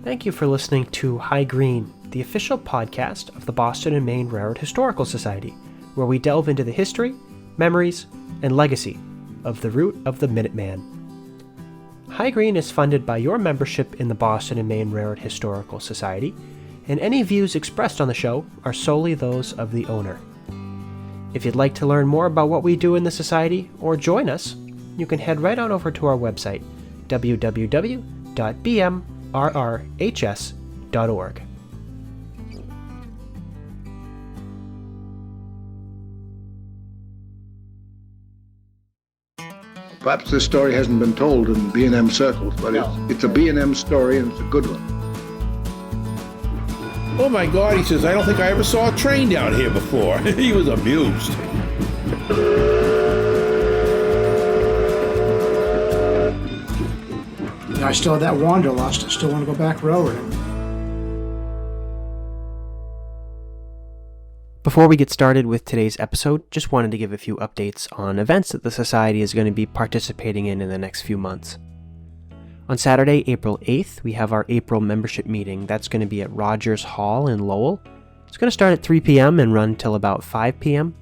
Thank you for listening to High Green, the official podcast of the Boston Maine Railroad Historical Society, where we delve into the history, memories, and legacy of the route of the Minuteman. High Green is funded by your membership in the Boston Maine Railroad Historical Society, and any views expressed on the show are solely those of the owner. If you'd like to learn more about what we do in the society or join us, you can head right on over to our website, www.bmrrhs.org. Perhaps this story hasn't been told in B&M circles, but it's a B&M story and it's a good one. Oh my God, he says, I don't think I ever saw a train down here before. He was amused. I still have that wanderlust. I still want to go back railroading. Before we get started with today's episode, just wanted to give a few updates on events that the Society is going to be participating in the next few months. On Saturday, April 8th, we have our April membership meeting. That's going to be at Rogers Hall in Lowell. It's going to start at 3 p.m. and run till about 5 p.m.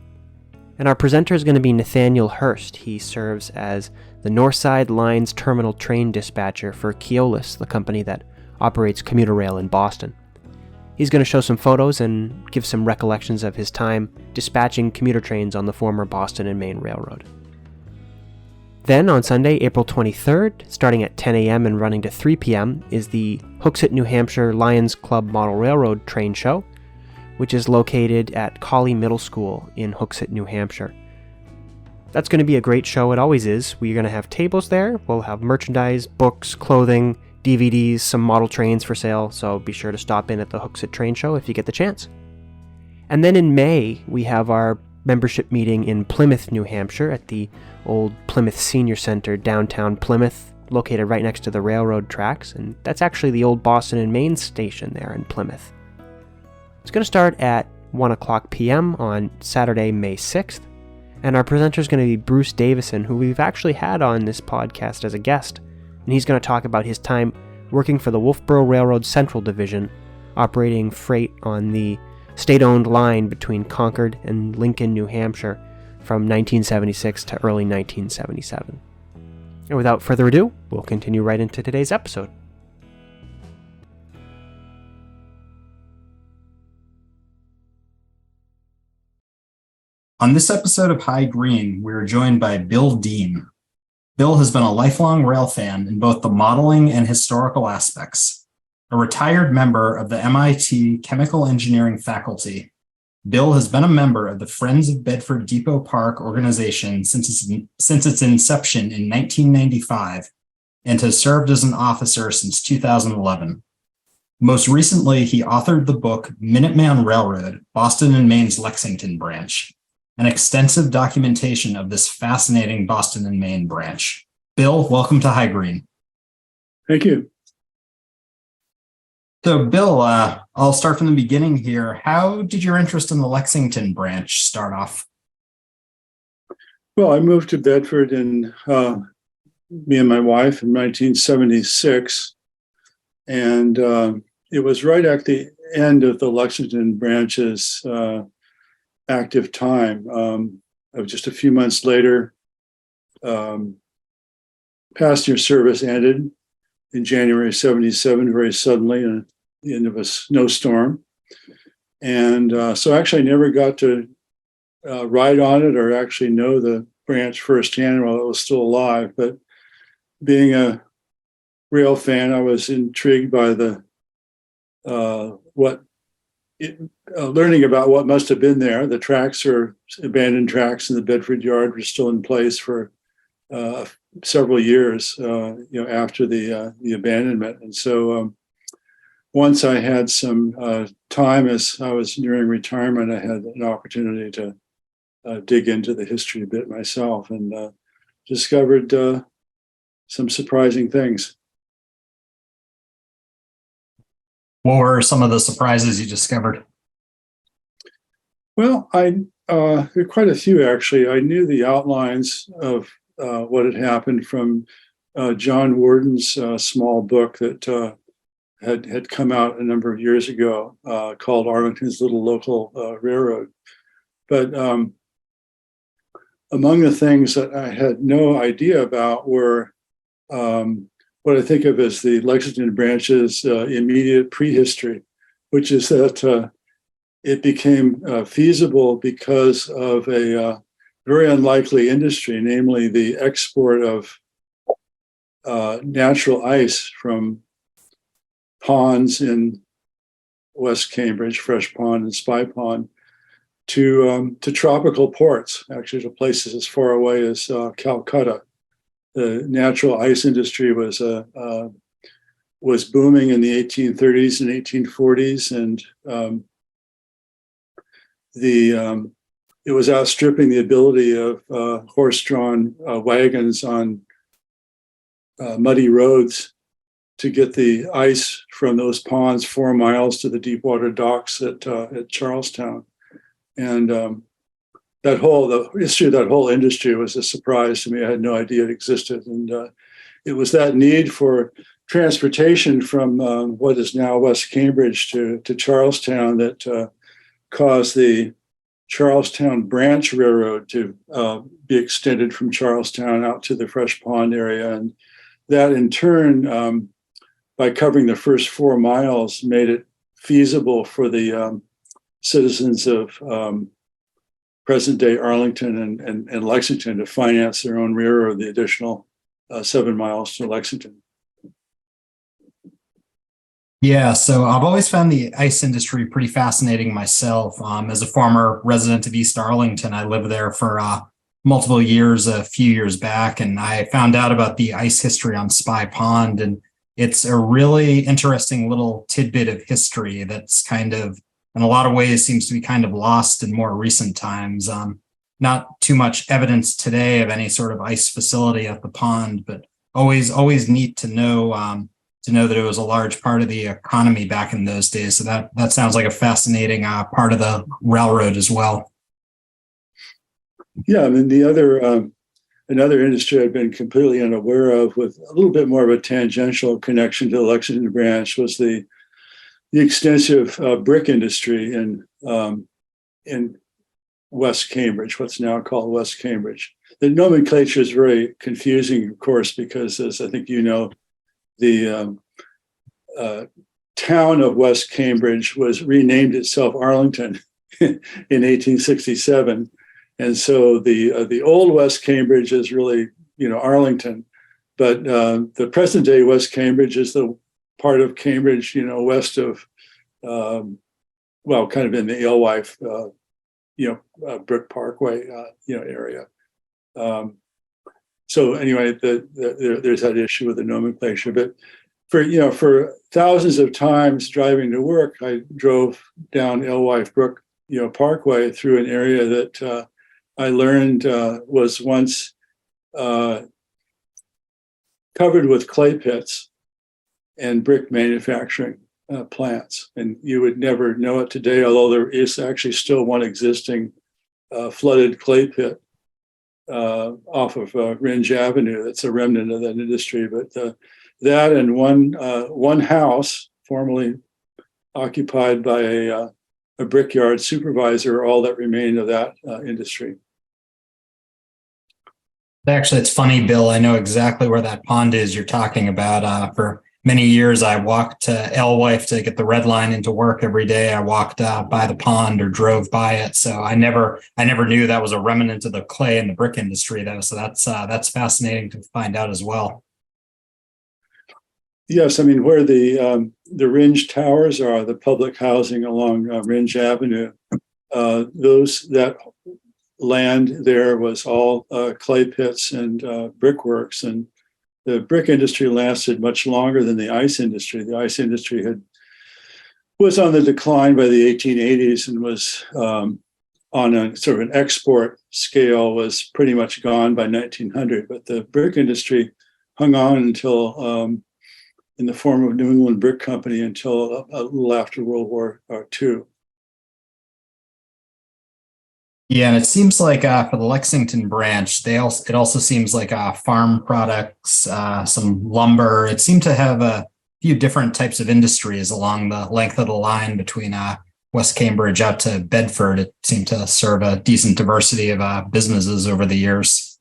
And our presenter is going to be Nathaniel Hurst. He serves as the Northside Lines Terminal Train Dispatcher for Keolis, the company that operates commuter rail in Boston. He's going to show some photos and give some recollections of his time dispatching commuter trains on the former Boston and Maine Railroad. Then on Sunday, April 23rd, starting at 10 a.m. and running to 3 p.m., is the Hooksett, New Hampshire Lions Club Model Railroad Train Show, which is located at Colley Middle School in Hooksett, New Hampshire. That's going to be a great show. It always is. We're going to have tables there. We'll have merchandise, books, clothing, DVDs, some model trains for sale, so be sure to stop in at the Hooksett Train Show if you get the chance. And then in May, we have our membership meeting in Plymouth, New Hampshire at the old Plymouth Senior Center, downtown Plymouth, located right next to the railroad tracks, and that's actually the old Boston and Maine station there in Plymouth. It's going to start at 1 o'clock p.m. on Saturday, May 6th, and our presenter is going to be Bruce Davison, who we've actually had on this podcast as a guest, and he's going to talk about his time working for the Wolfboro Railroad Central Division, operating freight on the state-owned line between Concord and Lincoln, New Hampshire, from 1976 to early 1977. And without further ado, we'll continue right into today's episode. On this episode of High Green, we are joined by Bill Deen. Bill has been a lifelong rail fan in both the modeling and historical aspects. A retired member of the MIT Chemical Engineering faculty, Bill has been a member of the Friends of Bedford Depot Park organization since its inception in 1995 and has served as an officer since 2011. Most recently, he authored the book Minuteman Railroad, Boston and Maine's Lexington branch, an extensive documentation of this fascinating Boston and Maine branch. Bill, welcome to High Green. Thank you. So, Bill, I'll start from the beginning here. How did your interest in the Lexington branch start off? Well, I moved to Bedford me and my wife in 1976, and it was right at the end of the Lexington branch's active time. Of just a few months later, passenger service ended in January 77 very suddenly at the end of a snowstorm. And so actually I never got to ride on it or actually know the branch firsthand while it was still alive. But being a rail fan, I was intrigued by learning about what must have been there. The tracks or abandoned tracks in the Bedford yard were still in place for several years, after the abandonment. And so once I had some time as I was nearing retirement, I had an opportunity to dig into the history a bit myself and discovered some surprising things. What were some of the surprises you discovered? Well, there are quite a few, actually. I knew the outlines of what had happened from John Worden's small book that had come out a number of years ago called Arlington's Little Local Railroad. But among the things that I had no idea about were what I think of as the Lexington branch's immediate prehistory, which is that it became feasible because of a very unlikely industry, namely the export of natural ice from ponds in West Cambridge, Fresh Pond and Spy Pond, to tropical ports, actually to places as far away as Calcutta. The natural ice industry was booming in the 1830s and 1840s, and it was outstripping the ability of horse-drawn wagons on muddy roads to get the ice from those ponds 4 miles to the deep water docks at Charlestown. And the history of that whole industry was a surprise to me. I had no idea it existed. And it was that need for transportation from what is now West Cambridge to Charlestown that caused the Charlestown Branch Railroad to be extended from Charlestown out to the Fresh Pond area. And that in turn, by covering the first 4 miles, made it feasible for the citizens of present-day Arlington and Lexington to finance their own railroad, the additional 7 miles to Lexington. Yeah, so I've always found the ice industry pretty fascinating myself. As a former resident of East Arlington, I lived there for multiple years, a few years back, and I found out about the ice history on Spy Pond, and it's a really interesting little tidbit of history that's kind of, in a lot of ways, seems to be kind of lost in more recent times. Not too much evidence today of any sort of ice facility at the pond, but always neat to know that it was a large part of the economy back in those days. So that sounds like a fascinating part of the railroad as well. Yeah, I mean, another industry I've been completely unaware of, with a little bit more of a tangential connection to the Lexington branch, was the extensive brick industry in West Cambridge, what's now called West Cambridge. The nomenclature is very confusing, of course, because, as I think you know, the town of West Cambridge was renamed itself Arlington in 1867. And so the old West Cambridge is really, Arlington, but the present day West Cambridge is the part of Cambridge, west of, kind of in the Alewife, Brick Parkway, area. So anyway, there's that issue with the nomenclature. But for thousands of times driving to work, I drove down Alewife Brook, Parkway through an area that I learned was once covered with clay pits and brick manufacturing plants. And you would never know it today, although there is actually still one existing flooded clay pit off of Ringe Avenue. That's a remnant of that industry. But that and one house formerly occupied by a brickyard supervisor are all that remained of that industry. Actually, it's funny, Bill. I know exactly where that pond is you're talking about. For many years, I walked to Alewife to get the red line into work every day. I walked by the pond or drove by it. So I never knew that was a remnant of the clay and the brick industry, though. So that's fascinating to find out as well. Yes, I mean, where the Ringe Towers are, the public housing along Ringe Avenue, that land there was all clay pits and brickworks, and the brick industry lasted much longer than the ice industry. The ice industry was on the decline by the 1880s and was on a sort of an export scale, was pretty much gone by 1900. But the brick industry hung on until, in the form of New England Brick Company, until a little after World War II. Yeah, and it seems like for the Lexington branch, it also seems like farm products, some lumber. It seemed to have a few different types of industries along the length of the line between West Cambridge out to Bedford. It seemed to serve a decent diversity of businesses over the years.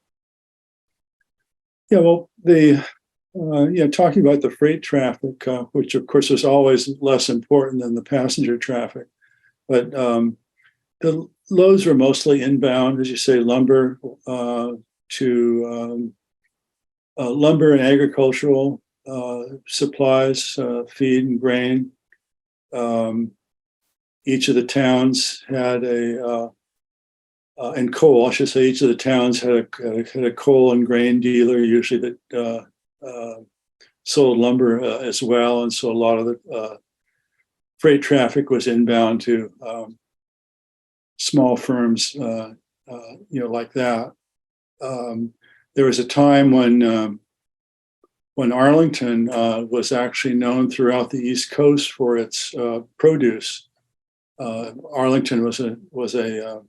Yeah, well, talking about the freight traffic, which of course is always less important than the passenger traffic, but the loads were mostly inbound, as you say, lumber to lumber and agricultural supplies, feed and grain. Each of the towns had and coal, I should say, each of the towns had a coal and grain dealer, usually that sold lumber as well. And so a lot of the freight traffic was inbound to small firms, like that. There was a time when Arlington was actually known throughout the East Coast for its produce. Arlington was a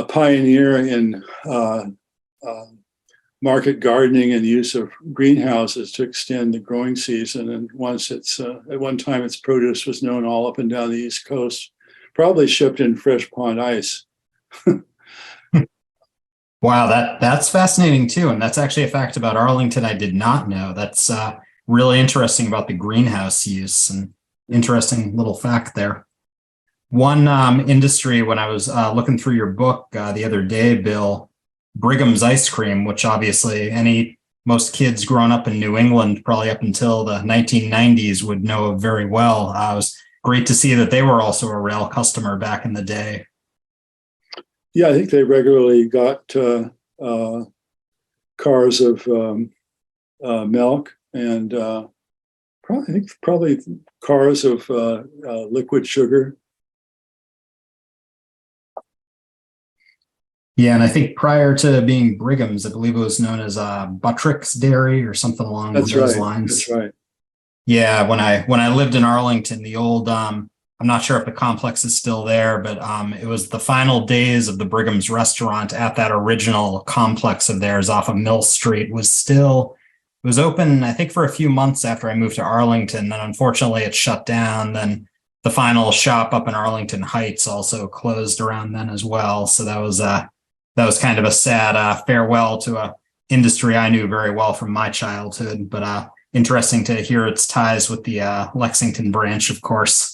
pioneer in market gardening and use of greenhouses to extend the growing season. And once at one time its produce was known all up and down the East Coast, probably shipped in fresh pond ice. Wow, that's fascinating too. And that's actually a fact about Arlington I did not know. That's really interesting about the greenhouse use, and interesting little fact there. One industry, when I was looking through your book the other day, Bill, Brigham's ice cream, which obviously most kids growing up in New England, probably up until the 1990s, would know very well. It was great to see that they were also a rail customer back in the day. Yeah, I think they regularly got cars of milk and probably cars of liquid sugar. Yeah, and I think prior to being Brigham's, I believe it was known as Buttrick's Dairy or something along those lines. That's right. Yeah, when I lived in Arlington, the old I'm not sure if the complex is still there, but it was the final days of the Brigham's restaurant at that original complex of theirs off of Mill Street. It was open, I think, for a few months after I moved to Arlington. Then unfortunately it shut down. Then the final shop up in Arlington Heights also closed around then as well. So that was kind of a sad farewell to a industry I knew very well from my childhood, but interesting to hear its ties with the Lexington branch, of course.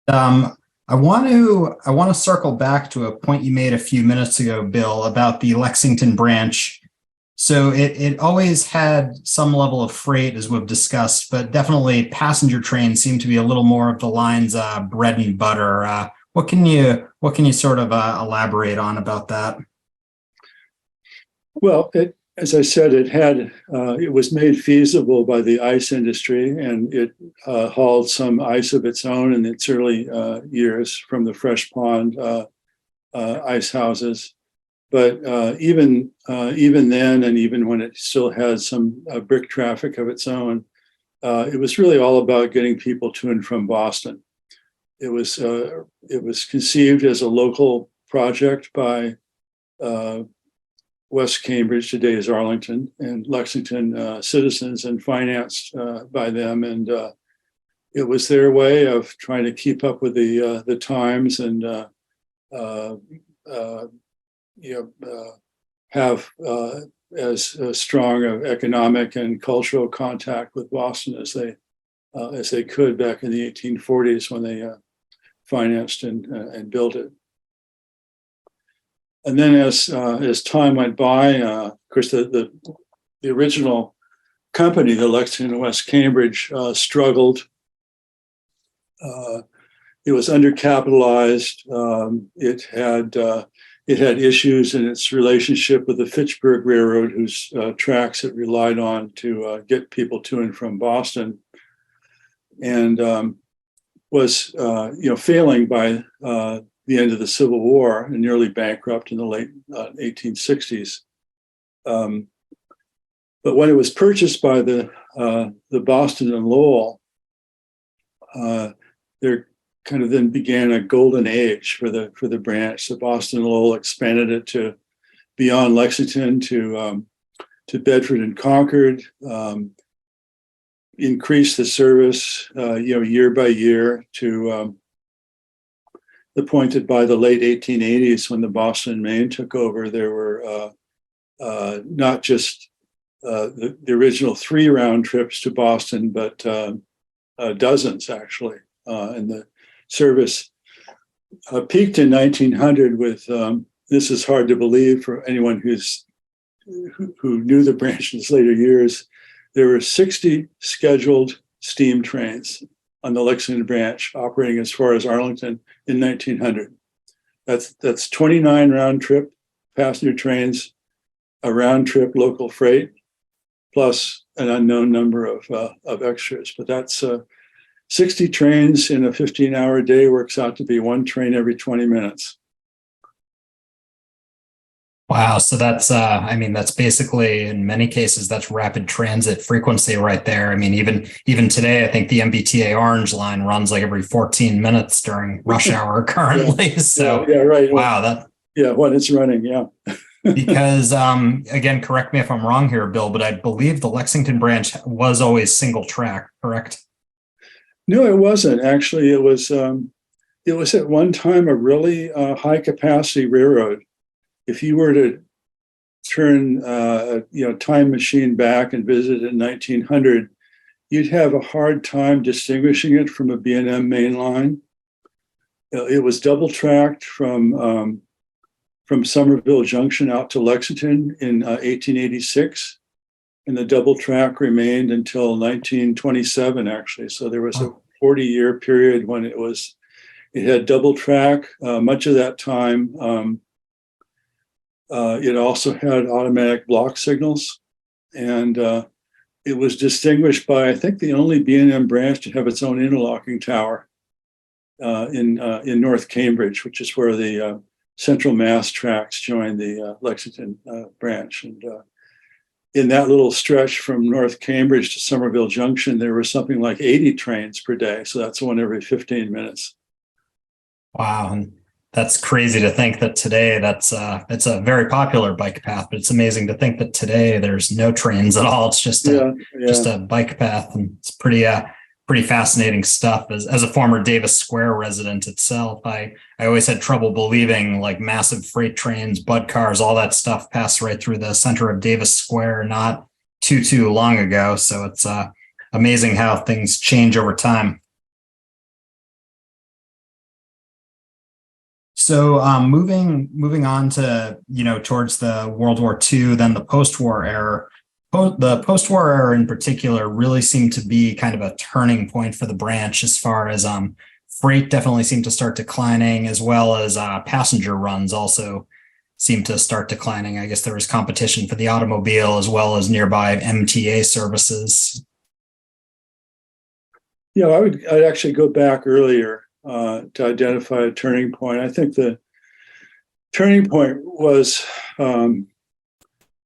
I want to circle back to a point you made a few minutes ago, Bill, about the Lexington branch. So it always had some level of freight, as we've discussed, but definitely passenger trains seem to be a little more of the line's bread and butter. What can you sort of elaborate on about that? Well, as I said, it was made feasible by the ice industry, and it hauled some ice of its own in its early years from the fresh pond ice houses. But even then, and even when it still had some brick traffic of its own, it was really all about getting people to and from Boston. It was conceived as a local project by West Cambridge, today's Arlington, and Lexington citizens, and financed by them. And it was their way of trying to keep up with the times and have as strong of economic and cultural contact with Boston as they could back in the 1840s when they financed and built it. And then as time went by, of course, the original company, the Lexington and West Cambridge, struggled. It was undercapitalized. It had issues in its relationship with the Fitchburg Railroad, whose tracks it relied on to get people to and from Boston, and was failing by the end of the Civil War and nearly bankrupt in the late 1860s. But when it was purchased by the Boston and Lowell, there kind of then began a golden age for the branch. The Boston and Lowell expanded it to beyond Lexington to to Bedford and Concord, increased the service, year by year to the point that by the late 1880s, when the Boston Maine took over, there were not just the original 3 round trips to Boston, but dozens actually. And the service peaked in 1900 with, this is hard to believe for anyone who knew the branch in its later years, there were 60 scheduled steam trains on the Lexington branch operating as far as Arlington in 1900. That's 29 round trip passenger trains, a round trip local freight, plus an unknown number of extras. But that's 60 trains in a 15-hour day works out to be 1 train every 20 minutes. Wow. So that's, that's basically, in many cases, that's rapid transit frequency right there. I mean, even today, I think the MBTA Orange line runs like every 14 minutes during rush hour currently. Yeah. So, yeah, right. Wow. When it's running, yeah. Because, again, correct me if I'm wrong here, Bill, but I believe the Lexington branch was always single track, correct? No, it wasn't. Actually, it was at one time a really high capacity railroad. If you were to turn time machine back and visit in 1900, you'd have a hard time distinguishing it from a B&M main line. It was double tracked from Somerville Junction out to Lexington in 1886, and the double track remained until 1927 actually. So there was a 40-year period when it had double track. Much of that time. It also had automatic block signals, and it was distinguished by, I think, the only B&M branch to have its own interlocking tower in North Cambridge, which is where the Central Mass tracks join the Lexington branch. And in that little stretch from North Cambridge to Somerville Junction, there was something like 80 trains per day. So that's one every 15 minutes. Wow. And that's crazy to think that today it's a very popular bike path, but it's amazing to think that today there's no trains at all. It's just a bike path, and it's pretty fascinating stuff. As a former Davis Square resident itself, I always had trouble believing like massive freight trains, Budd cars, all that stuff passed right through the center of Davis Square not too long ago. So it's amazing how things change over time. So moving on to, towards the World War II, then the post-war era. The post-war era in particular really seemed to be kind of a turning point for the branch as far as freight definitely seemed to start declining, as well as passenger runs also seemed to start declining. I guess there was competition for the automobile as well as nearby MTA services. Yeah, I'd actually go back earlier to identify a turning point. I think the turning point was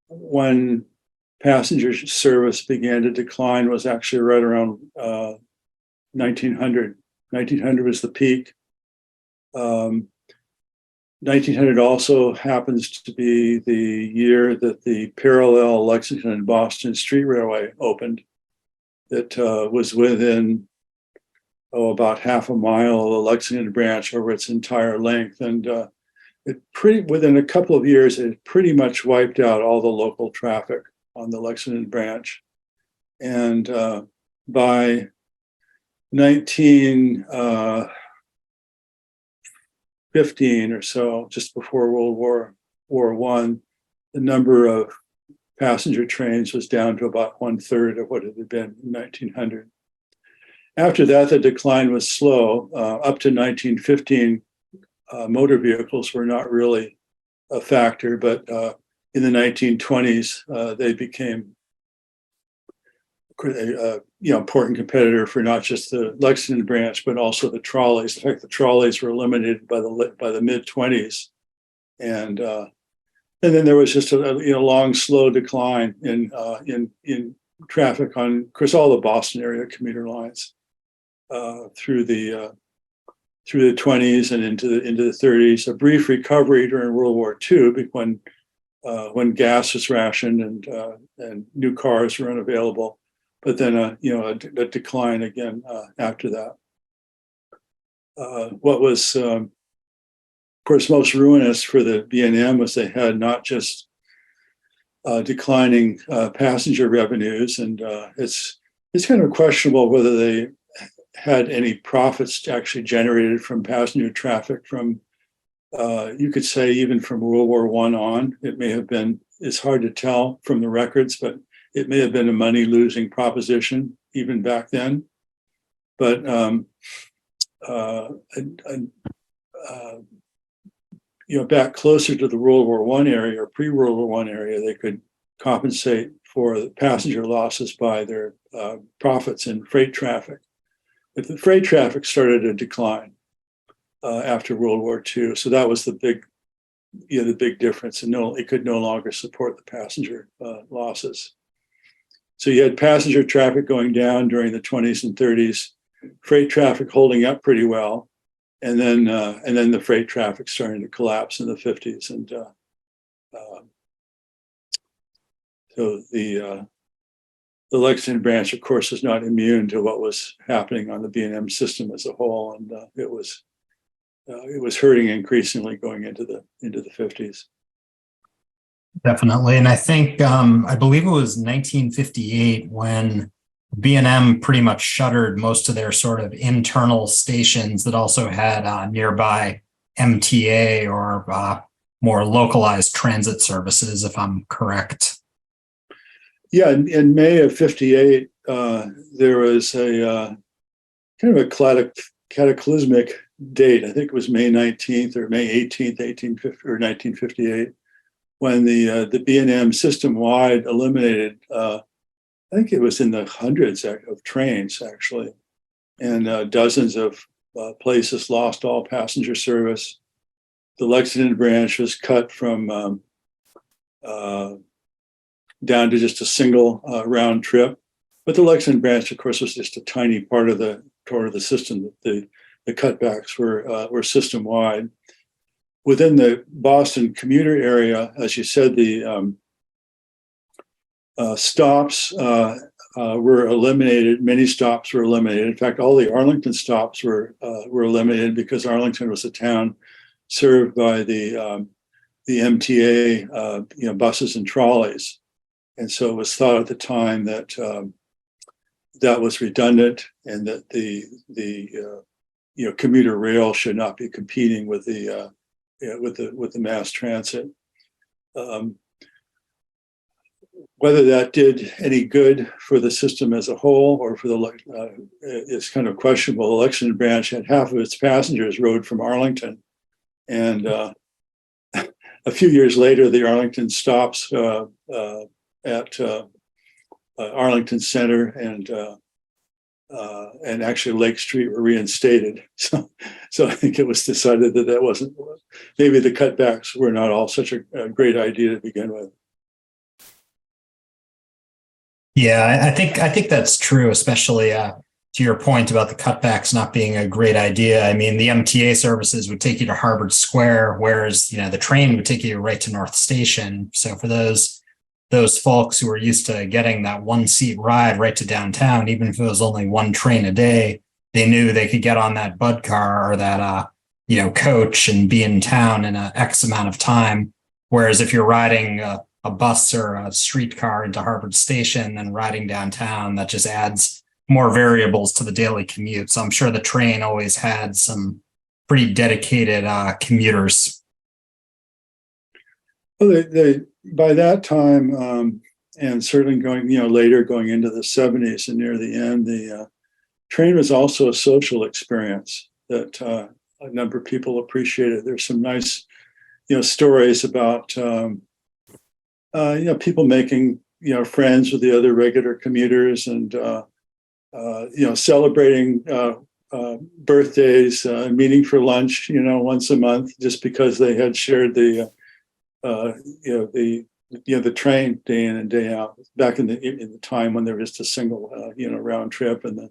when passenger service began to decline, was actually right around 1900. 1900 was the peak. 1900 also happens to be the year that the parallel Lexington and Boston Street Railway opened. That was within about half a mile of the Lexington branch over its entire length. And within a couple of years, it pretty much wiped out all the local traffic on the Lexington branch. And by 1915 or so, just before World War I, the number of passenger trains was down to about 1/3 of what it had been in 1900. After that, the decline was slow. Up to 1915, motor vehicles were not really a factor, but in the 1920s, they became an important competitor for not just the Lexington branch, but also the trolleys. In fact, the trolleys were eliminated by the mid-20s, and then there was just a long, slow decline in traffic on, of course, all the Boston area commuter lines. Through the 20s and into the 30s, a brief recovery during World War II when when gas was rationed and new cars were unavailable, but then a decline again after that. What was, of course, most ruinous for the B&M was they had not just declining passenger revenues, and it's kind of questionable whether they had any profits actually generated from passenger traffic from, you could say, even from World War I on. It may have been, it's hard to tell from the records, but it may have been a money-losing proposition even back then. But back closer to the World War I area or pre-World War I area, they could compensate for the passenger losses by their profits in freight traffic. But the freight traffic started to decline after World War II, so that was the big difference, and it could no longer support the passenger losses. So you had passenger traffic going down during the 20s and 30s, freight traffic holding up pretty well, and then the freight traffic starting to collapse in the 50s, and so the Lexington branch, of course, was not immune to what was happening on the B&M system as a whole, and it was hurting increasingly going into the 50s. Definitely. And I think, I believe it was 1958 when B&M pretty much shuttered most of their sort of internal stations that also had nearby MTA or more localized transit services, if I'm correct. Yeah, in May of 58, there was a kind of a cataclysmic date. I think it was May 19th or May 18th, 1958, when the B&M system-wide eliminated, I think it was in the hundreds of trains, actually, and dozens of places lost all passenger service. The Lexington branch was cut from down to just a single round trip. But the Lexington branch, of course, was just a tiny part of the system. The cutbacks were system-wide. Within the Boston commuter area, as you said, the stops were eliminated. Many stops were eliminated. In fact, all the Arlington stops were eliminated because Arlington was a town served by the MTA, buses and trolleys. And so it was thought at the time that that was redundant, and that the commuter rail should not be competing with the mass transit. Whether that did any good for the system as a whole or for it's kind of questionable. The Lexington branch had half of its passengers rode from Arlington, and a few years later, the Arlington stops at Arlington Center and actually Lake Street were reinstated. So I think it was decided that wasn't, maybe the cutbacks were not all such a great idea to begin with. Yeah, I think that's true, especially to your point about the cutbacks not being a great idea. I mean, the MTA services would take you to Harvard Square, whereas the train would take you right to North Station. So for those folks who are used to getting that one seat ride right to downtown, even if it was only one train a day, they knew they could get on that Bud car or that coach and be in town in a X amount of time. Whereas if you're riding a bus or a streetcar into Harvard Station and riding downtown, that just adds more variables to the daily commute. So I'm sure the train always had some pretty dedicated commuters. Well, by that time, and certainly later going into the 70s and near the end, the train was also a social experience that a number of people appreciated. There's some nice, stories about, people making, friends with the other regular commuters and, celebrating birthdays, meeting for lunch, once a month, just because they had shared the train day in and day out back in the time when there was just a single, round trip, and the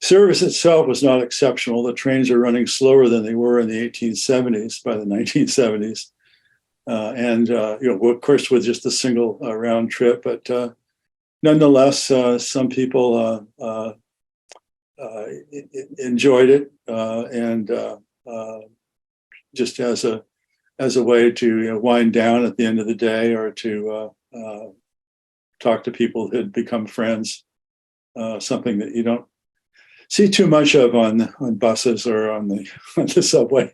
service itself was not exceptional. The trains are running slower than they were in the 1870s by the 1970s. and of course, with just a single round trip. But nonetheless, some people enjoyed it, and just as a way to wind down at the end of the day, or to talk to people who had become friends. Something that you don't see too much of on buses or on the subway.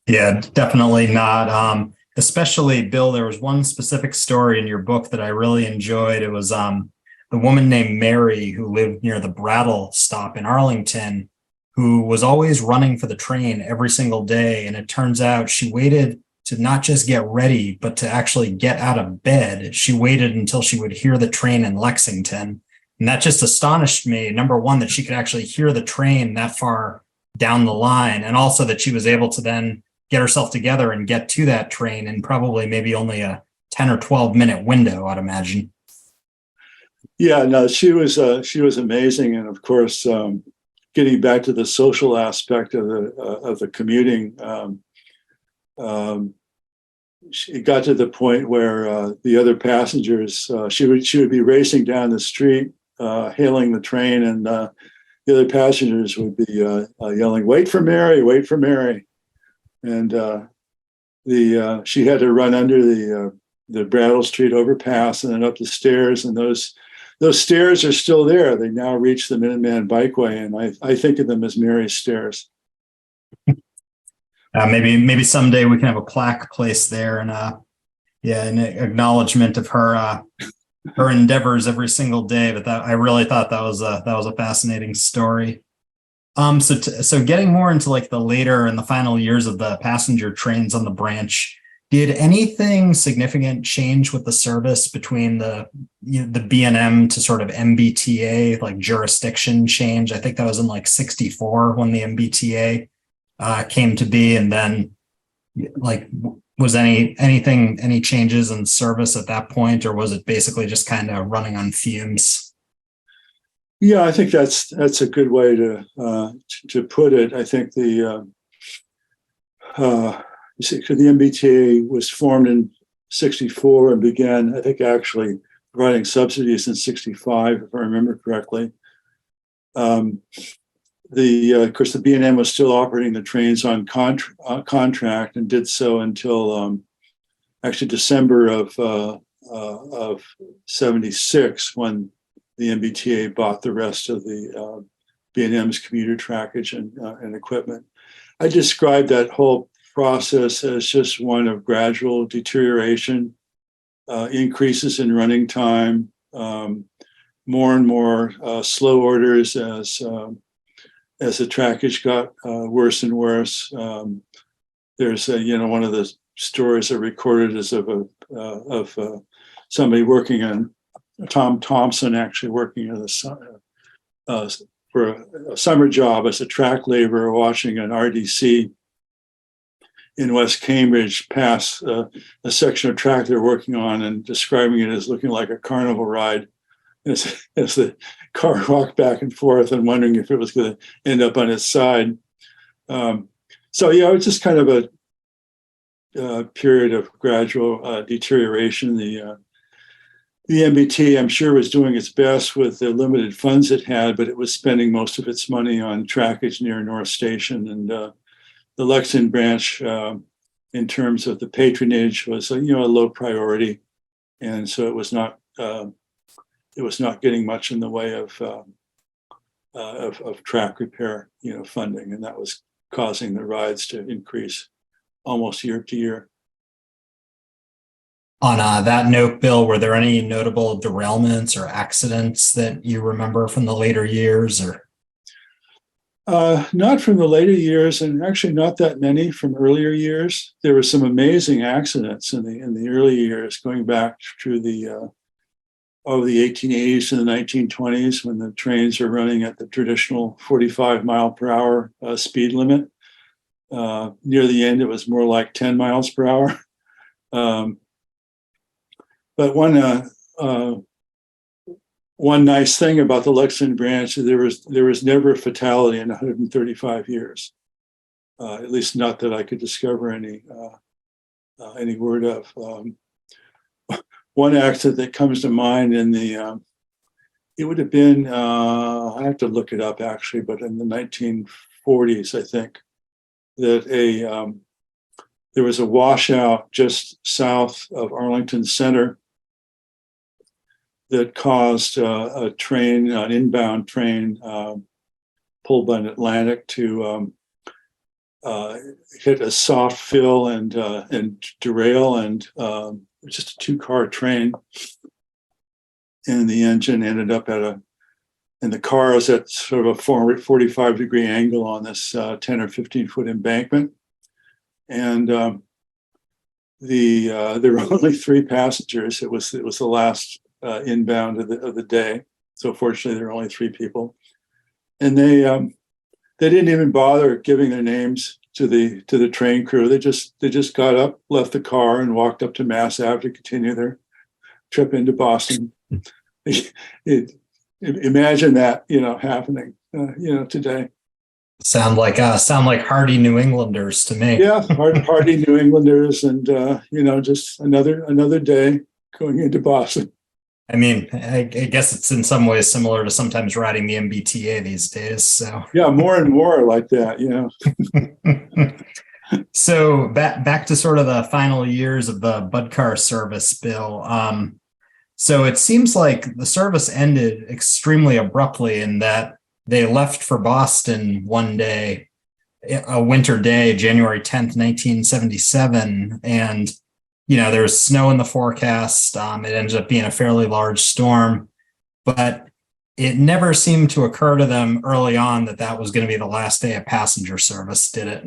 Yeah, definitely not. Especially, Bill, there was one specific story in your book that I really enjoyed. It was the woman named Mary who lived near the Riedl stop in Arlington, who was always running for the train every single day. And it turns out she waited to not just get ready, but to actually get out of bed. She waited until she would hear the train in Lexington. And that just astonished me. Number one, that she could actually hear the train that far down the line. And also that she was able to then get herself together and get to that train in probably maybe only a 10 or 12 minute window, I'd imagine. Yeah, no, she was amazing. And of course, getting back to the social aspect of the commuting, it got to the point where the other passengers, she would be racing down the street, hailing the train, and the other passengers would be yelling, "Wait for Mary! Wait for Mary!" And she had to run under the Brattle Street overpass and then up the stairs, and those stairs are still there. They now reach the Minuteman Bikeway, and I think of them as Mary's stairs. Maybe someday we can have a plaque placed there, and an acknowledgement of her endeavors every single day. But I really thought that was a fascinating story. So getting more into like the later and the final years of the passenger trains on the branch, did anything significant change with the service between the B&M to sort of MBTA, like jurisdiction change? I think that was in like 64 when the MBTA came to be, and then like was any changes in service at that point, or was it basically just kind of running on fumes? Yeah, I think that's a good way to put it. I think the MBTA was formed in 64 and began, I think, actually providing subsidies in 65, if I remember correctly. Of course, the B&M was still operating the trains on contract, and did so until actually December of 76, when the MBTA bought the rest of the B&M's commuter trackage and equipment. I described that whole process as just one of gradual deterioration, increases in running time, more and more slow orders as the trackage got worse and worse. There's one of the stories I recorded is of somebody working on Tom Thompson, actually working for a summer job as a track laborer, watching an RDC in West Cambridge pass a section of track they're working on, and describing it as looking like a carnival ride as the car rocked back and forth, and wondering if it was going to end up on its side. So yeah, it was just kind of a period of gradual deterioration. The MBT, I'm sure, was doing its best with the limited funds it had, but it was spending most of its money on trackage near North Station, and the Lexington branch, in terms of the patronage, was a low priority, and so it was not getting much in the way of track repair, funding, and that was causing the rides to increase almost year to year. On that note, Bill, were there any notable derailments or accidents that you remember from the later years, or? Not from the later years, and actually not that many from earlier years. There were some amazing accidents in the early years, going back through the 1880s to the 1920s, when the trains were running at the traditional 45 mile per hour speed limit. Near the end, it was more like 10 miles per hour. But one nice thing about the Lexington branch is there was never a fatality in 135 years, at least not that I could discover any. any word of. One accident that comes to mind it would have been, I have to look it up actually, but in the 1940s, I think, that there was a washout just south of Arlington Center that caused an inbound train pulled by an Atlantic to hit a soft fill and derail, and just a two-car train. And the engine ended up and the car is at sort of a 45-degree angle on this 10 or 15-foot embankment. And there were only 3 passengers. It was the last inbound of the day. So fortunately, there were only 3 people. And they didn't even bother giving their names to the train crew. They just got up, left the car, and walked up to Mass Ave to continue their trip into Boston. Imagine that, happening, today. Sound like hardy New Englanders to me. Yeah, hardy New Englanders, and just another day going into Boston. I mean, I guess it's in some ways similar to sometimes riding the MBTA these days. So yeah, more and more like that. So back to sort of the final years of the Bud car service, Bill. So it seems like the service ended extremely abruptly in that they left for Boston one day, a winter day, January 10th, 1977. And, there was snow in the forecast. It ended up being a fairly large storm, but it never seemed to occur to them early on that was going to be the last day of passenger service, did it?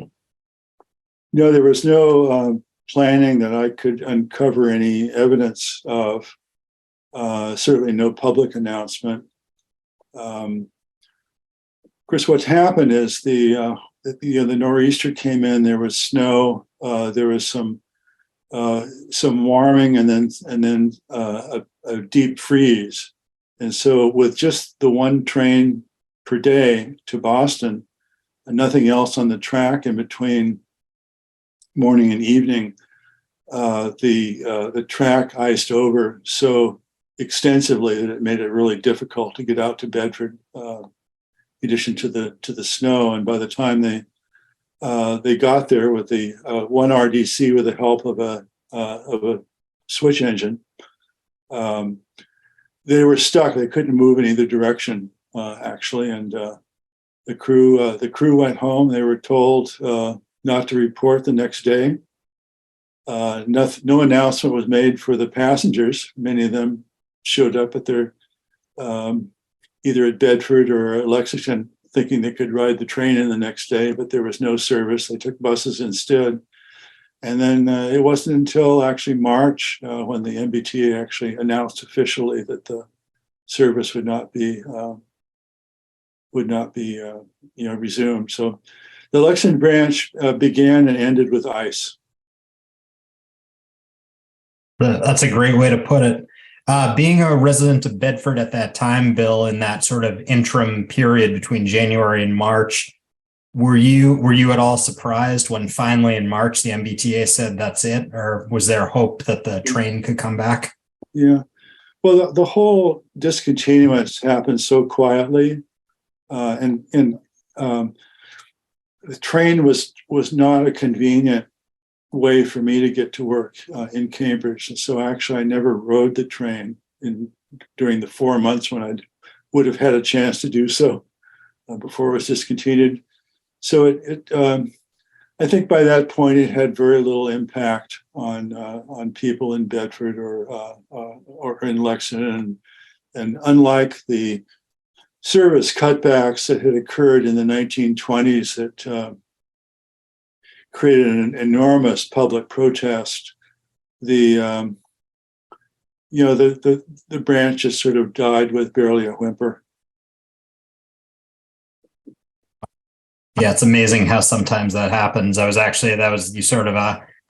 No, there was no planning that I could uncover any evidence of. Certainly no public announcement. Of course, what's happened is the nor'easter came in. There was snow. There was some warming, and then a deep freeze. And so, with just the one train per day to Boston, and nothing else on the track in between morning and evening, the track iced over so extensively that it made it really difficult to get out to Bedford, in addition to the snow. And by the time they got there with the one RDC with the help of a switch engine, they were stuck. They couldn't move in either direction, actually. And the crew went home. They were told not to report the next day. No announcement was made for the passengers. Many of them showed up at their either at Bedford or at Lexington, thinking they could ride the train in the next day, but there was no service. They took buses instead. And then it wasn't until actually March when the MBTA actually announced officially that the service would not be resumed. So the Lexington branch began and ended with ice. That's a great way to put it. Being a resident of Bedford at that time, Bill, in that sort of interim period between January and March, were you at all surprised when finally in March the MBTA said that's it, or was there hope that the train could come back? Yeah, well, the whole discontinuance happened so quietly, and the train was not a convenient way for me to get to work in Cambridge. And so actually I never rode the train during the 4 months when I would have had a chance to do so before it was discontinued. So I think by that point it had very little impact on people in Bedford or in Lexington. And unlike the service cutbacks that had occurred in the 1920s that created an enormous public protest, the branch just sort of died with barely a whimper. Yeah, it's amazing how sometimes that happens. You sort of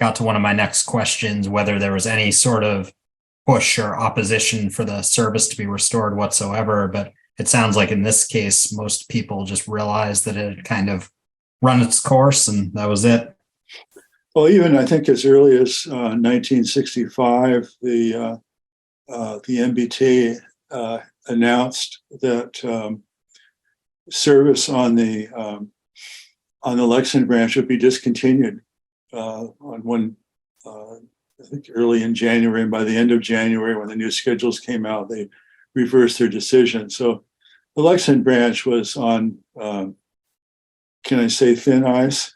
got to one of my next questions, whether there was any sort of push or opposition for the service to be restored whatsoever. But it sounds like in this case, most people just realized that it had kind of run its course and that was it. Well, even I think as early as 1965, the MBT announced that service on the Lexington branch would be discontinued on one, I think early in January. And by the end of January, when the new schedules came out, they reversed their decision. So the Lexington branch was on, can I say, thin ice?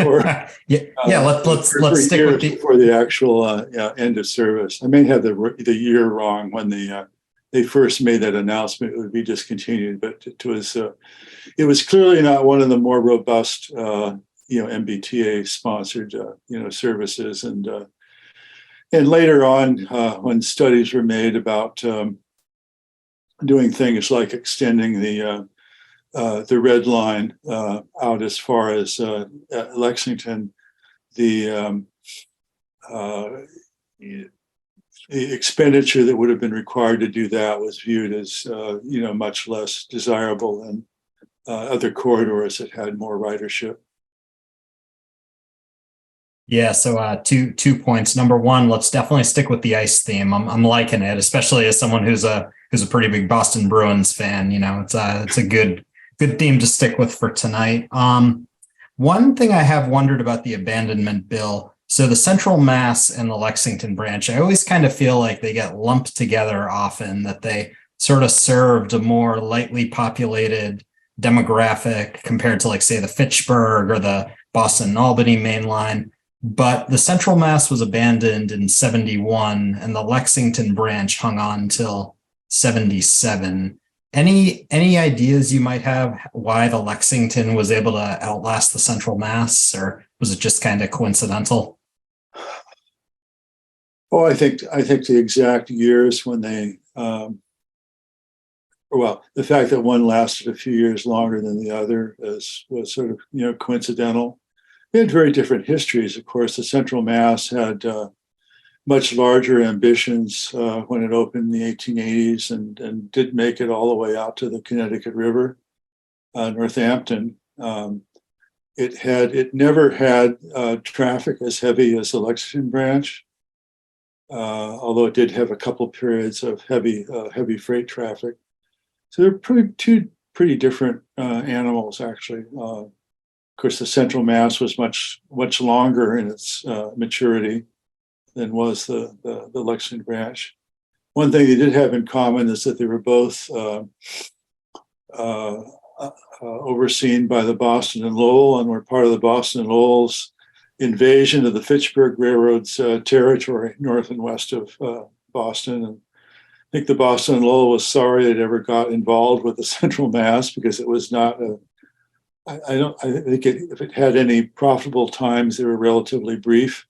For, let's stick with before the actual end of service. I may have the year wrong when they first made that announcement it would be discontinued, but it was clearly not one of the more robust MBTA sponsored services, and later on when studies were made about doing things like extending the red line out as far as Lexington, the expenditure that would have been required to do that was viewed as much less desirable than other corridors that had more ridership. Yeah, so two points. Number one, let's definitely stick with the ice theme. I'm liking it, especially as someone who's a pretty big Boston Bruins fan. It's a good theme to stick with for tonight. One thing I have wondered about the abandonment bill. So the Central Mass and the Lexington branch, I always kind of feel like they get lumped together often, that they sort of served a more lightly populated demographic compared to, like, say, the Fitchburg or the Boston and Albany main line. But the Central Mass was abandoned in 71 and the Lexington branch hung on till 77. Any ideas you might have why the Lexington was able to outlast the Central Mass, or was it just kind of coincidental? Oh, I think the exact years when they, the fact that one lasted a few years longer than the other was sort of coincidental. They had very different histories. Of course, the Central Mass had much larger ambitions when it opened in the 1880s and did make it all the way out to the Connecticut River, Northampton. It never had traffic as heavy as the Lexington branch, although it did have a couple periods of heavy freight traffic. So they're two pretty different animals, actually. Of course, the Central Mass was much longer in its maturity than was the Lexington branch. One thing they did have in common is that they were both overseen by the Boston and Lowell, and were part of the Boston and Lowell's invasion of the Fitchburg Railroad's territory north and west of Boston. And I think the Boston and Lowell was sorry it ever got involved with the Central Mass, because it was not I think if it had any profitable times, they were relatively brief.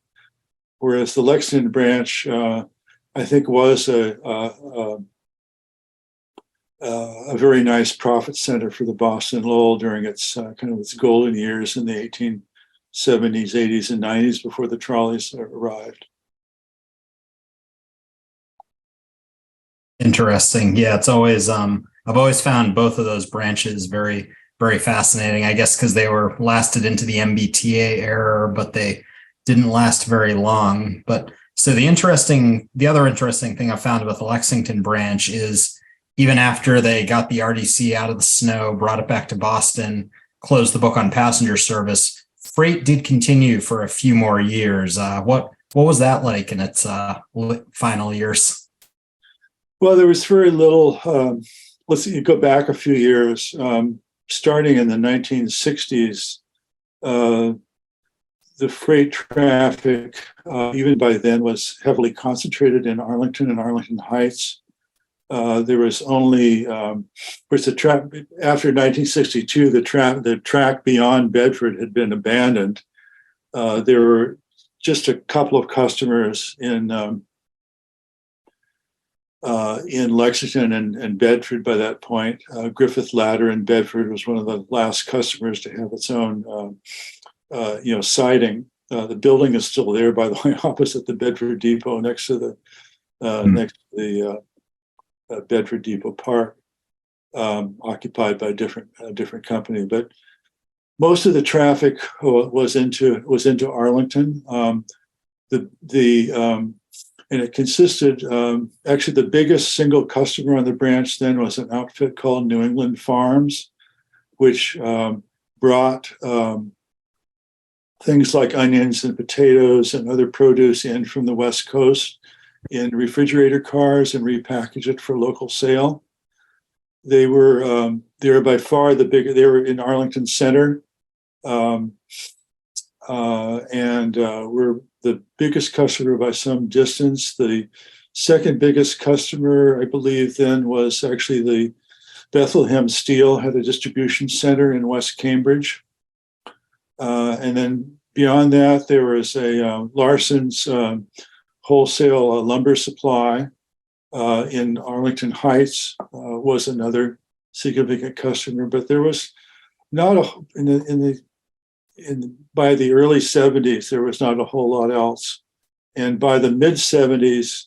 Whereas the Lexington branch, I think, was a very nice profit center for the Boston and Lowell during its its golden years in the 1870s, 80s, and 90s before the trolleys arrived. Interesting. Yeah, it's always I've always found both of those branches very, very fascinating. I guess because they were lasted into the MBTA era, but they didn't last very long. But so the other interesting thing I found about the Lexington branch is, even after they got the RDC out of the snow, brought it back to Boston, closed the book on passenger service, freight did continue for a few more years. What was that like in its final years? Well, there was very little. Let's go back a few years. Starting in the 1960s, the freight traffic, even by then, was heavily concentrated in Arlington and Arlington Heights. There was only, after 1962, the track beyond Bedford had been abandoned. There were just a couple of customers in Lexington and Bedford by that point. Griffith Ladder in Bedford was one of the last customers to have its own siding. The building is still there, by the way, opposite the Bedford Depot, next to the Bedford Depot Park, occupied by a different company. But most of the traffic was into Arlington. And it consisted, actually the biggest single customer on the branch then was an outfit called New England Farms, which brought things like onions and potatoes and other produce in from the West Coast in refrigerator cars and repackage it for local sale. They were by far the bigger. They were in Arlington Center, and were the biggest customer by some distance. The second biggest customer, I believe, then was actually the Bethlehem Steel had a distribution center in West Cambridge, and then beyond that, there was a Larson's wholesale lumber supply. In Arlington Heights was another significant customer, but there was not by the early 70s, there was not a whole lot else. And by the mid 70s,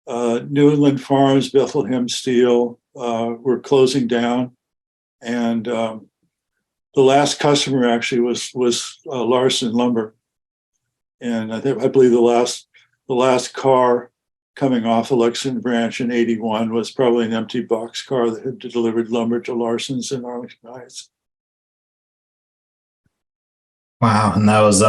New England Farms, Bethlehem Steel were closing down. And the last customer actually was Larson Lumber. And I believe the last car coming off the Lexington branch in 81 was probably an empty box car that had delivered lumber to Larson's in Arlington Heights. Wow, and that was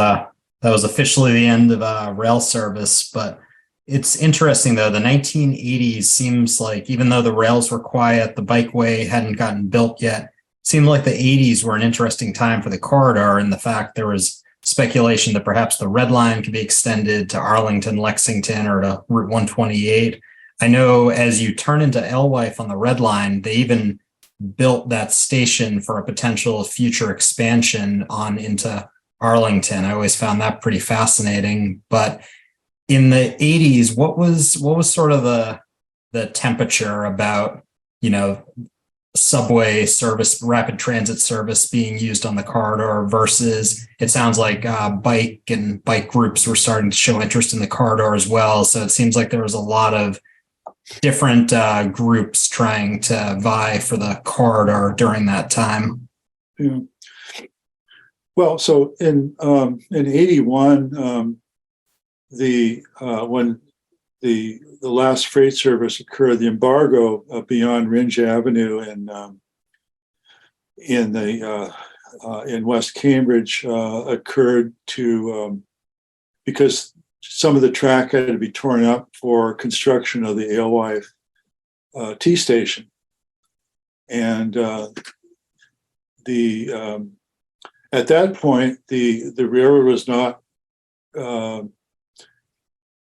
officially the end of rail service. But it's interesting though, the 1980s seems like, even though the rails were quiet, the bikeway hadn't gotten built yet, it seemed like the 80s were an interesting time for the corridor, and the fact there was speculation that perhaps the Red Line could be extended to Arlington, Lexington, or to Route 128. I know as you turn into Alewife on the Red Line, they even built that station for a potential future expansion on into Arlington. I always found that pretty fascinating. But in the 80s, what was sort of the temperature about, subway service, rapid transit service being used on the corridor versus, it sounds like bike groups were starting to show interest in the corridor as well. So it seems like there was a lot of different groups trying to vie for the corridor during that time. Yeah. Well, so in 81, when the last freight service occurred, the embargo beyond Ringe Avenue in West Cambridge occurred because some of the track had to be torn up for construction of the Alewife T station, and at that point the railroad was not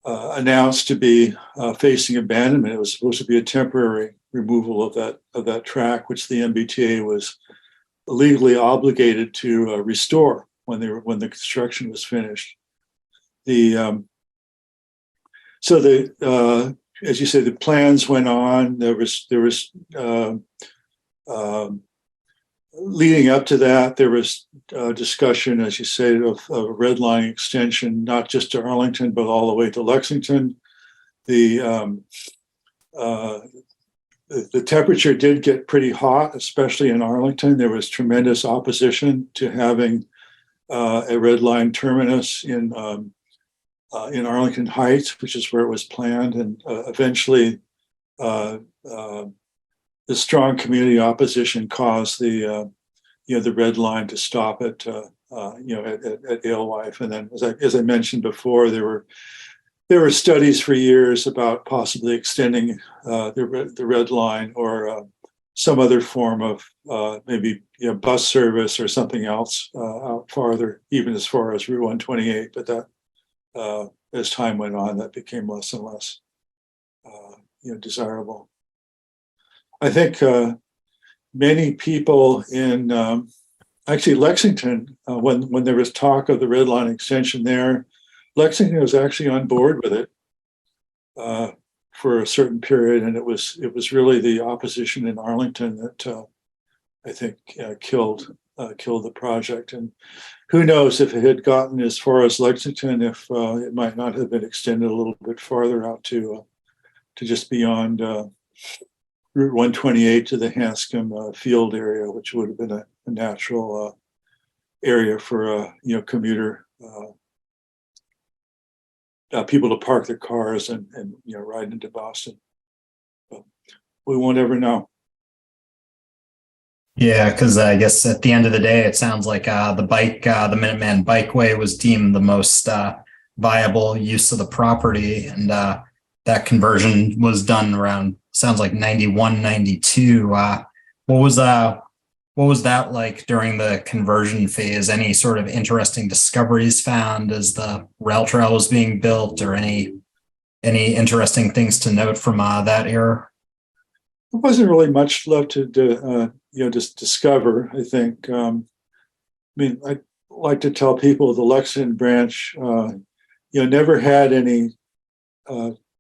announced to be facing abandonment. It was supposed to be a temporary removal of that track, which the MBTA was legally obligated to restore when the construction was finished. As you say, the plans went on. There was leading up to that, there was discussion, as you say, of a red line extension, not just to Arlington, but all the way to Lexington. The temperature did get pretty hot, especially in Arlington. There was tremendous opposition to having a red line terminus in Arlington Heights, which is where it was planned, and eventually the strong community opposition caused the red line to stop at Alewife. And then, as I mentioned before, there were studies for years about possibly extending the red line or some other form of maybe bus service or something else out farther, even as far as Route 128. But that, as time went on, that became less and less desirable. I think many people in actually Lexington, when there was talk of the red line extension there, Lexington was actually on board with it for a certain period, and it was really the opposition in Arlington that I think killed the project. And who knows if it had gotten as far as Lexington, if it might not have been extended a little bit farther out to just beyond Route 128 to the Hanscom field area, which would have been a natural area for commuter people to park their cars and ride into Boston. But we won't ever know. Yeah, because I guess at the end of the day, it sounds like the Minuteman Bikeway was deemed the most viable use of the property, and that conversion was done around, sounds like 91, 92. What was that like during the conversion phase? Any sort of interesting discoveries found as the rail trail was being built, or any interesting things to note from that era? There wasn't really much left to just discover. I think. I like to tell people the Lexington branch, never had any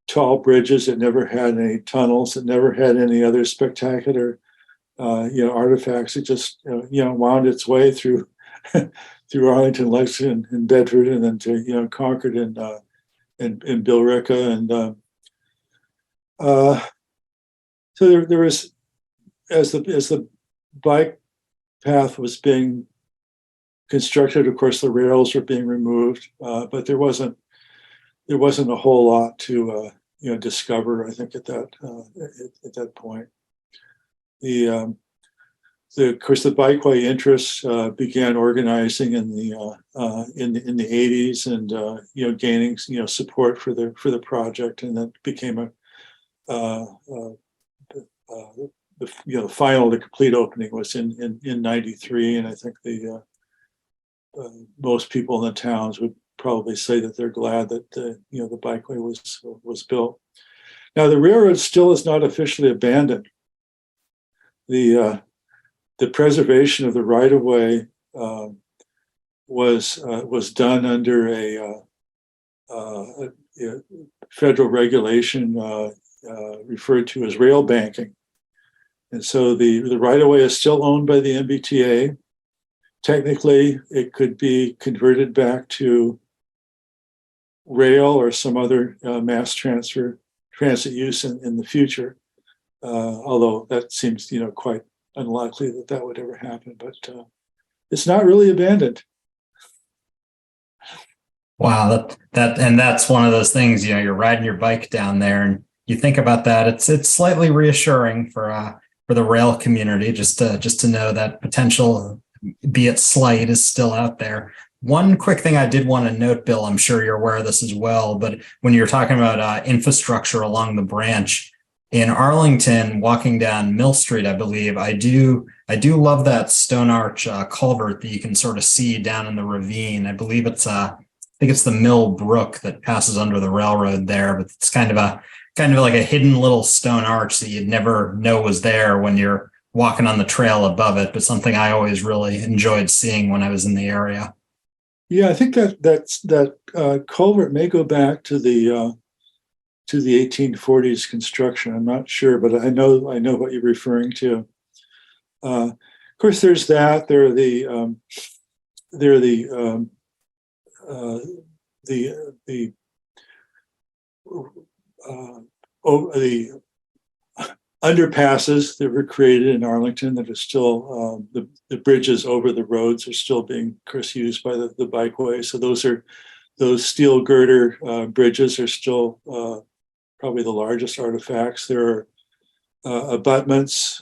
tall bridges. It never had any tunnels. It never had any other spectacular, artifacts. It just, wound its way through through Arlington, Lexington, and Bedford, and then to Concord and Billerica, and so there was, as the bike path was being constructed, of course the rails were being removed, but there wasn't a whole lot to discover, I think, at that point. Of course the bikeway interests began organizing in the 80s, and gaining support for the project, and that became the complete opening was in 93, and I think most people in the towns would probably say that they're glad that the bikeway was built. Now the railroad still is not officially abandoned. The preservation of the right of way was done under a federal regulation referred to as rail banking. And so the right-of-way is still owned by the MBTA. Technically, it could be converted back to rail or some other mass transit use in the future, although that seems quite unlikely that would ever happen. But it's not really abandoned. Wow, that's one of those things. You're riding your bike down there, and you think about that. It's slightly reassuring for the rail community just to know that potential, be it slight, is still out there. One quick thing I did want to note, Bill, I'm sure you're aware of this as well, but when you're talking about infrastructure along the branch in Arlington, walking down Mill Street, I believe, I do love that stone arch culvert that you can sort of see down in the ravine. I believe it's I think it's the Mill Brook that passes under the railroad there, but it's kind of like a hidden little stone arch that you'd never know was there when you're walking on the trail above it, but something I always really enjoyed seeing when I was in the area. Yeah, I think that culvert may go back to the 1840s construction. I'm not sure, but I know what you're referring to. Of course, there's that. There are the underpasses that were created in Arlington that are still the bridges over the roads are still being, of course, used by the bikeway. So those steel girder bridges are still probably the largest artifacts. There are abutments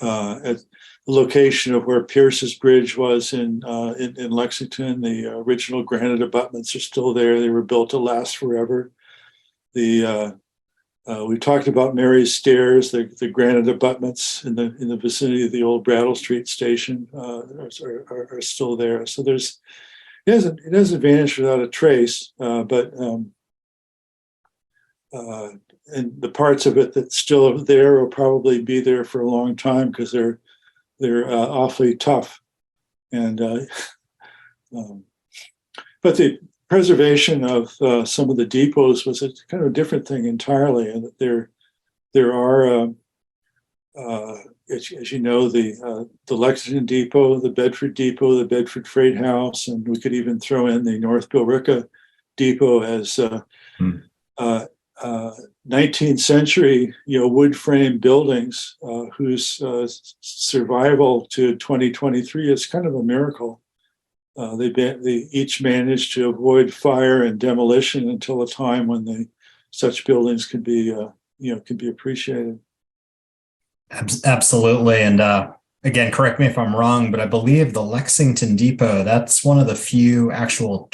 at the location of where Pierce's Bridge was in Lexington. The original granite abutments are still there. They were built to last forever. We talked about Mary's Stairs. The granite abutments in the vicinity of the old Brattle Street station are still there. So it hasn't vanished without a trace, but and the parts of it that's still there will probably be there for a long time because they're awfully tough. And but the preservation of some of the depots was a kind of a different thing entirely, and that there are, as you know, the Lexington Depot, the Bedford Depot, the Bedford Freight House, and we could even throw in the North Billerica Depot as 19th century, wood frame buildings whose survival to 2023 is kind of a miracle. They each managed to avoid fire and demolition until a time when such buildings can be appreciated. Absolutely. And again, correct me if I'm wrong, but I believe the Lexington Depot, that's one of the few actual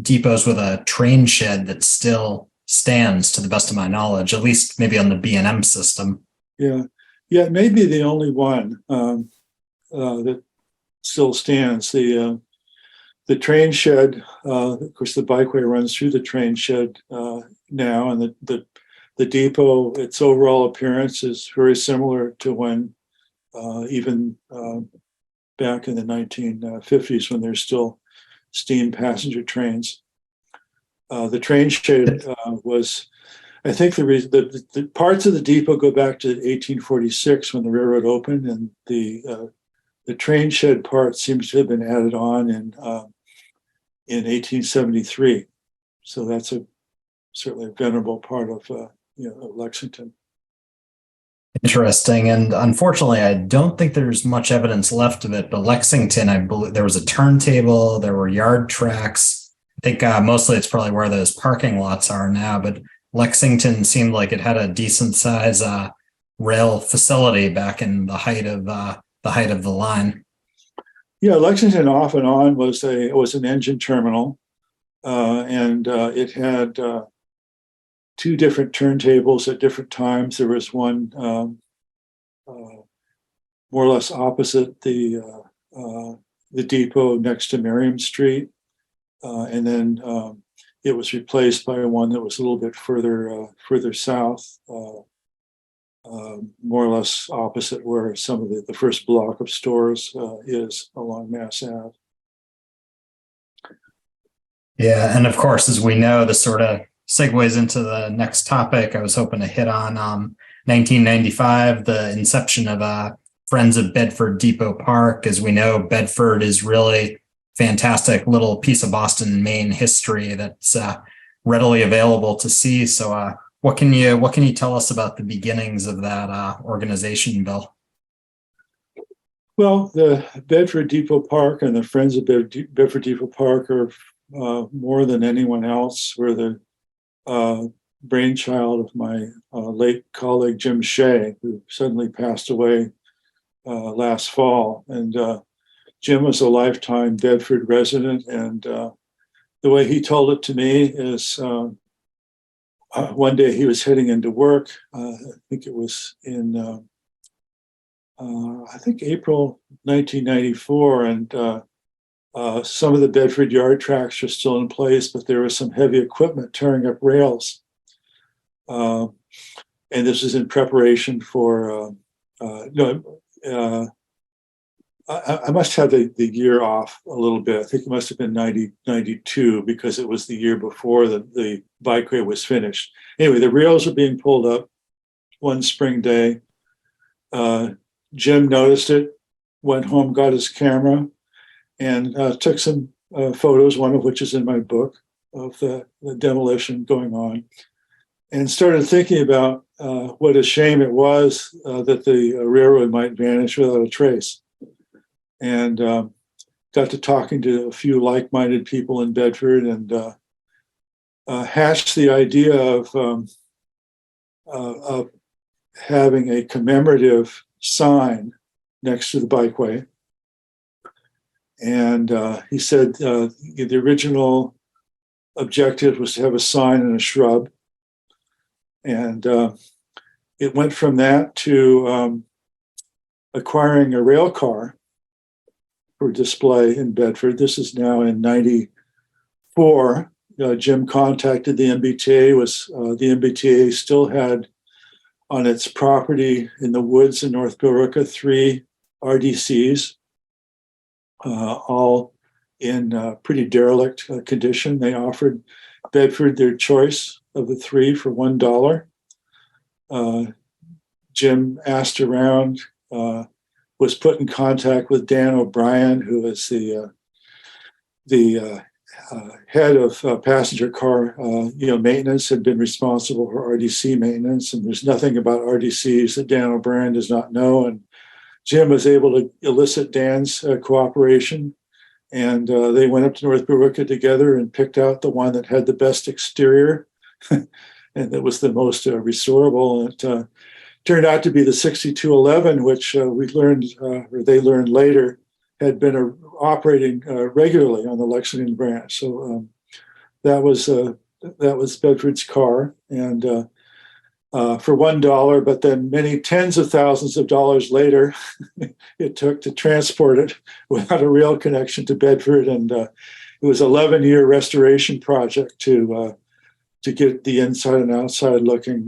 depots with a train shed that still stands, to the best of my knowledge, at least maybe on the B&M system. Yeah, it may be the only one that still stands. The train shed, of course, the bikeway runs through the train shed now, and the depot, its overall appearance is very similar to when even back in the 1950s, when there's still steam passenger trains. The train shed was, I think the parts of the depot go back to 1846 when the railroad opened, and the train shed part seems to have been added on in 1873. So that's certainly a venerable part of Lexington. Interesting. And unfortunately, I don't think there's much evidence left of it, but Lexington, I believe there was a turntable, there were yard tracks. I think mostly it's probably where those parking lots are now, but Lexington seemed like it had a decent size rail facility back in the height of the line. Yeah, Lexington off and on was an engine terminal, and it had two different turntables at different times. There was one more or less opposite the depot next to Merriam Street, and then it was replaced by one that was a little bit further south, more or less opposite where some of the first block of stores is along Mass Ave. Yeah, and of course, as we know, this sort of segues into the next topic I was hoping to hit on. 1995, the inception of Friends of Bedford Depot Park. As we know, Bedford is really fantastic little piece of Boston, Maine history that's readily available to see. So what can you tell us about the beginnings of that organization, Bill? Well, the Bedford Depot Park and the Friends of Bedford Depot Park are more than anyone else were the brainchild of my late colleague Jim Shea, who suddenly passed away last fall. And Jim was a lifetime Bedford resident, and the way he told it to me is one day he was heading into work. I think it was in April 1994, and some of the Bedford yard tracks are still in place, but there was some heavy equipment tearing up rails. And this is in preparation for, I must have the year off a little bit. I think it must have been 92 because it was the year before the bikeway was finished. Anyway, the rails are being pulled up one spring day. Jim noticed it, went home, got his camera, and took some photos, one of which is in my book, of the demolition going on, and started thinking about what a shame it was that the railroad might vanish without a trace. And got to talking to a few like-minded people in Bedford, and hatched the idea of having a commemorative sign next to the bikeway. And he said the original objective was to have a sign and a shrub. And it went from that to acquiring a rail car for display in Bedford. This is now in 94. Jim contacted the MBTA. The MBTA still had on its property in the woods in North Billerica 3 RDCs, all in pretty derelict condition. They offered Bedford their choice of the 3 for $1. Jim asked around, was put in contact with Dan O'Brien, who was the head of passenger car, maintenance, had been responsible for RDC maintenance, and there's nothing about RDCs that Dan O'Brien does not know. And Jim was able to elicit Dan's cooperation, and they went up to North Billerica together and picked out the one that had the best exterior and that was the most restorable. It turned out to be the 6211, which we learned, or they learned later, had been operating regularly on the Lexington branch. So that was Bedford's car, and for $1, but then many tens of thousands of dollars later, it took to transport it without a rail connection to Bedford, and it was an 11-year restoration project to get the inside and outside looking,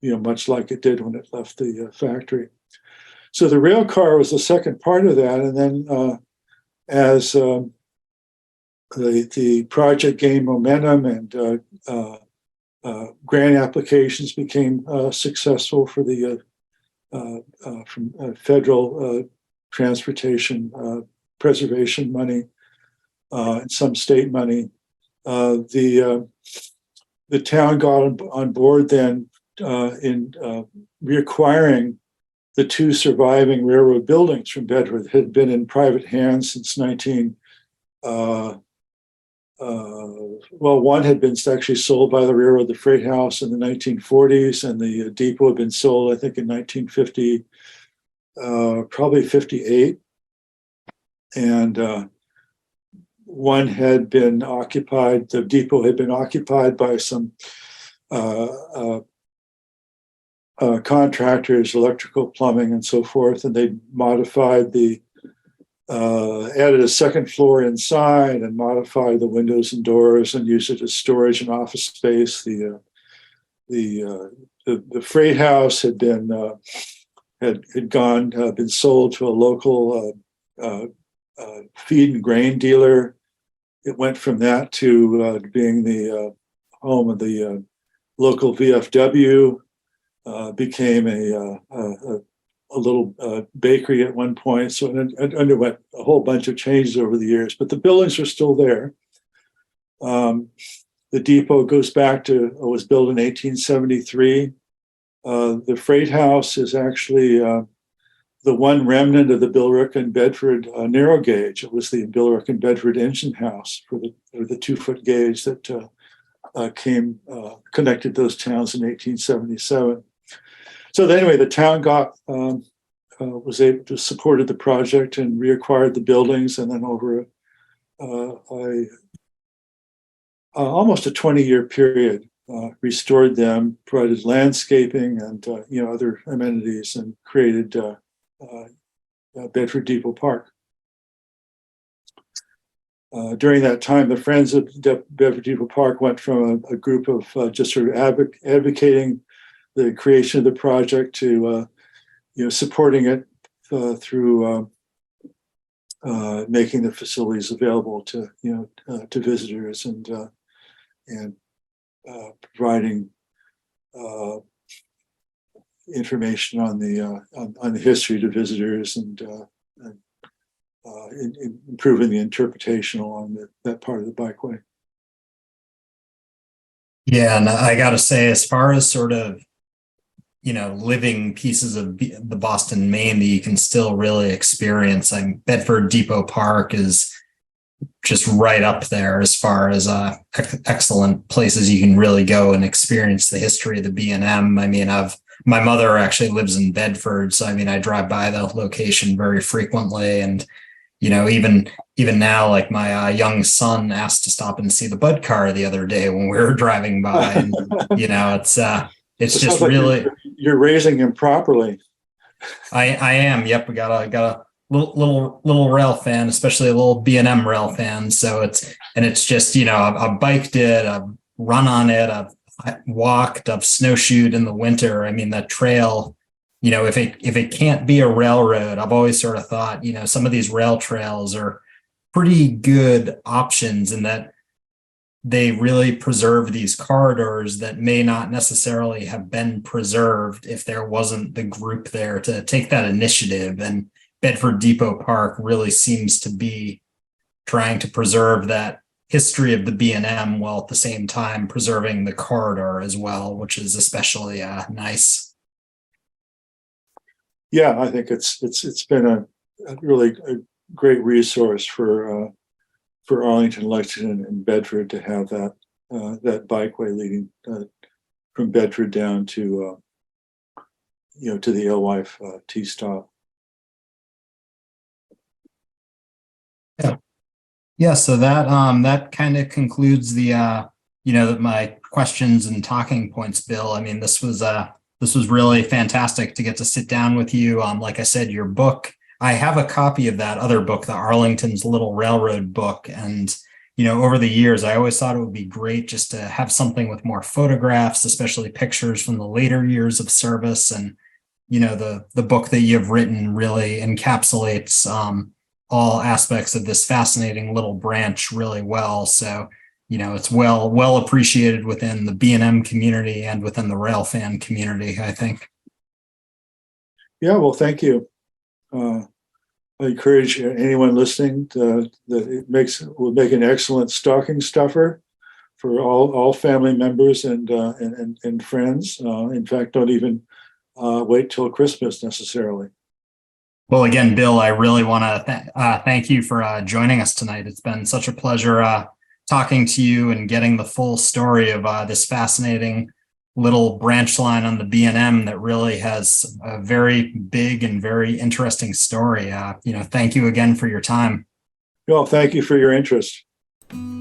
much like it did when it left the factory. So the rail car was the second part of that, and then as the project gained momentum and grant applications became successful for the from federal transportation preservation money and some state money, the town got on board then in reacquiring the two surviving railroad buildings from Bedford that had been in private hands since one had been actually sold by the railroad, the freight house, in the 1940s, and the depot had been sold, I think, in 1950, probably 58. And one had been occupied, the depot had been occupied by some contractors, electrical, plumbing, and so forth, and they modified added a second floor inside and modified the windows and doors and used it as storage and office space. The freight house had been been sold to a local feed and grain dealer. It went from that to being the home of the local VFW. Became a little bakery at one point, so it underwent a whole bunch of changes over the years, but the buildings are still there. The depot goes back to, was built in 1873. The freight house is actually the one remnant of the Billerica and Bedford narrow gauge. It was the Billerica and Bedford engine house for the 2-foot gauge that connected those towns in 1877. So anyway, the town was able to supported the project and reacquired the buildings, and then over almost a 20-year period, restored them, provided landscaping and other amenities, and created Bedford Depot Park. During that time, the Friends of Bedford Depot Park went from a group of just sort of advocating the creation of the project to supporting it through making the facilities available to visitors and providing information on the history to visitors and improving the interpretation along that part of the bikeway. Yeah, and I got to say, as far as sort of living pieces of the Boston, Maine that you can still really experience, Bedford Depot Park is just right up there as far as excellent places you can really go and experience the history of the B&M. I mean, my mother actually lives in Bedford, so I drive by the location very frequently, and even now, like my young son asked to stop and see the Budd car the other day when we were driving by, and it's just like really you're raising him properly. I am. Yep, we got a little rail fan, especially a little B&M rail fan. So it's just I've biked it, I've run on it, I've walked, I've snowshoed in the winter. I mean, that trail, if it can't be a railroad, I've always sort of thought, some of these rail trails are pretty good options in that they really preserve these corridors that may not necessarily have been preserved if there wasn't the group there to take that initiative. And Bedford Depot Park really seems to be trying to preserve that history of the B&M while at the same time preserving the corridor as well, which is especially nice. Yeah, I think it's been a really a great resource for Arlington, Lexington, and Bedford to have that bikeway leading from Bedford down to to the Alewife T stop. Yeah, so that kind of concludes the my questions and talking points, Bill. I mean, this was really fantastic to get to sit down with you. Like I said, your book, I have a copy of that other book, the Arlington's Little Railroad book. And, over the years, I always thought it would be great just to have something with more photographs, especially pictures from the later years of service. And, the book that you've written really encapsulates all aspects of this fascinating little branch really well. So, it's well appreciated within the B&M community and within the railfan community, I think. Yeah, well, thank you. I encourage anyone listening that it will make an excellent stocking stuffer for all family members and friends. In fact, don't even wait till Christmas necessarily. Well, again, Bill, I really want to thank you for joining us tonight. It's been such a pleasure talking to you and getting the full story of this fascinating little branch line on the B&M that really has a very big and very interesting story. Thank you again for your time. Well, thank you for your interest.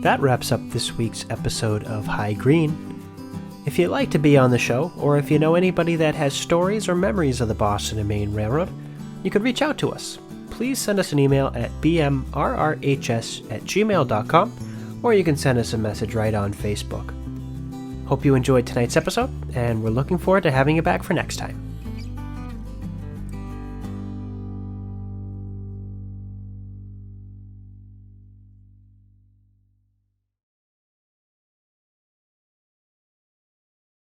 That wraps up this week's episode of High Green. If you'd like to be on the show, or if you know anybody that has stories or memories of the Boston and Maine Railroad, you could reach out to us. Please send us an email at bmrrhs@gmail.com, or you can send us a message right on Facebook. Hope you enjoyed tonight's episode, and we're looking forward to having you back for next time.